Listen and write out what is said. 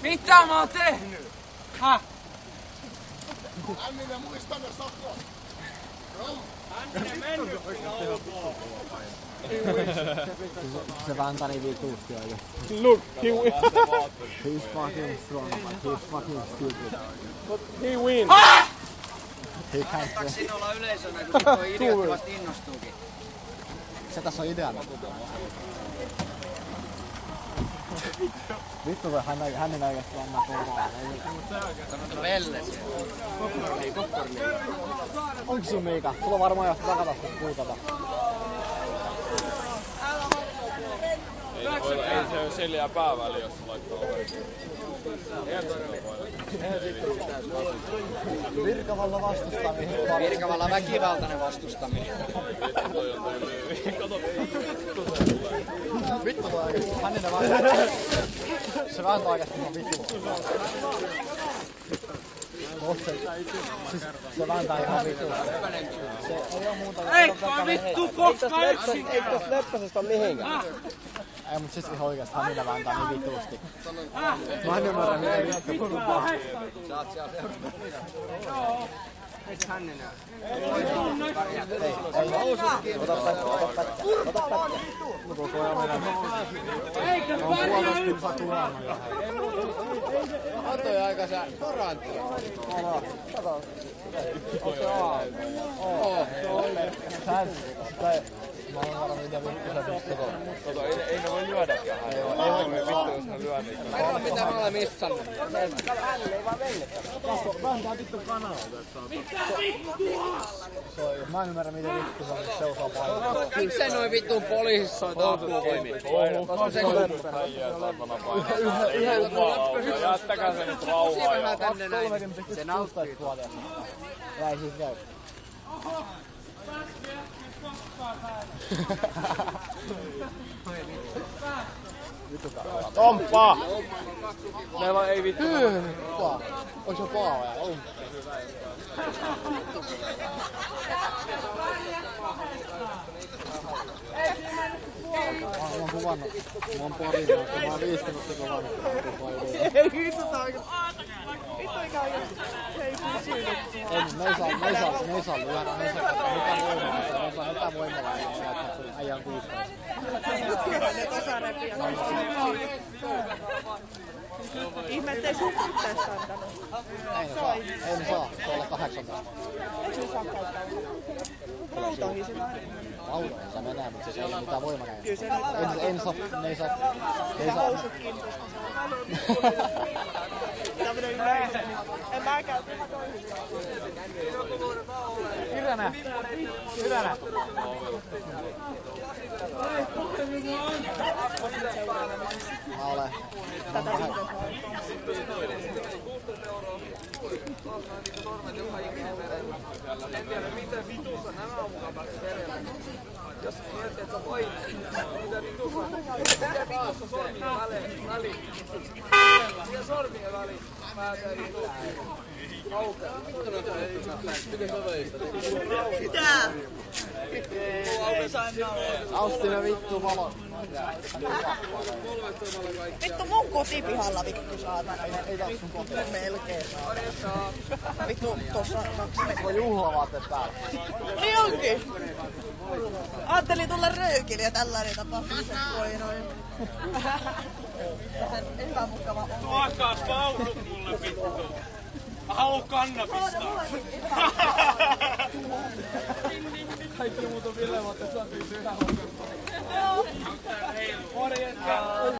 Mitä mä oon tehnyt? Häh? Hämminen muista ne sakot. Hämminen mennyt kun Se väntä niin vituusti oikein. Look, he win. He's fucking strong, but he's fucking stupid. But he win. He can't win. Siinä ollaan yleisönä, kun tuo idiootti vasta innostuukin. Se tässä on ideana. Vittu kun hänen oikeesti vannaa kovaa. Sanotaan Velle siellä. Onks sun Miika? Sulla on varmaan johtaa takataskut kuikata. Ei se ole selliä pääväli, jos se laittaa oikein. Virkavalla vastustaminen. Virkavalla väkivaltainen vastustaminen. Vittu toi oikeesti. Hänen vastustaminen. Se vääntää oikeesti mun vittu. Se vääntää ihan vittu. Se ei oo muuta kuin... Eikö vittu koska yksin? Eikö tosta leppäsestä oo mihinkään? Ei mut siis ihan oikeesti Hannina vääntää niin vituusti. Mä en ymmärrä mitä vittu. Saat siellä seurata. Eikö Hänninen? Ota pätkä. No koko ajan mennään. On puolesta kyllä satu aamaan. Antoi aika sä korantti. Kato. Onko se A? Oo. Mä oon varma mitä vittu sä pystyt tekemään. Kato, ei ne voi lyödäkään. Ei voi vittu jos ne lyö niitä. Kato mitä mä olen missannut. Vähintään vittu kanalalta. Mä en ymmärrä miten vittu se osaa painaa. Miksei noi vittu poliisissa on apuvoimia? Koska se jättäkää se nyt rauhaa. 16-vuotias. Jäi siis käy. Tomppa! Meillä ei vittu. Onko se paava ja on? Mä oon kuvannut. Mä oon pari vuotta. Mä oon 5 minuuttia kuvannut. Ei vittu tää oikein. Vittu eikä oikeesti. Se ei pysynyt. Ne ei saa lyödä. Ne ei saa mitään voimalla. Äijän 16. Ne tasarepiä. Ihme, ettei sun tässä antanut. Ei ne saa. Se on olla 18. Ei sun saa käyttää. Autoihin se aina. Autoihin se menee, mutta se ei ole mitään voimakäyttöä. Kyllä se nyt Ei saa. housut kiinni. Tämmönen yleisö. En mä käy ihan toihin. Kirjana! Mä olen. Tätä vittua. En tiedä miten vitussa nämä on mukaan päästä perille. Jos miettii, että sä voit, miten vitussa sormien väliin. Siihen sormien väliin pääsee vitussa. Kaukea. Miten sä veistä? Mitä? Austinen vittu valo. Vittu mun kotipihalla vittu saatana. Ei tää sun kohta. Melkein. Vittu tossa 2 metriä. Sulla on juhlavaatteet päällä. Niin onkin. Ajattelin tulla röykille ja tällainen tapahtui. Voi noin. Sen epämukava on. Tuokaa paukut mulle vittu. Mä haluun kannabista. Kaikki muut on Ville, mutta sä oot yhä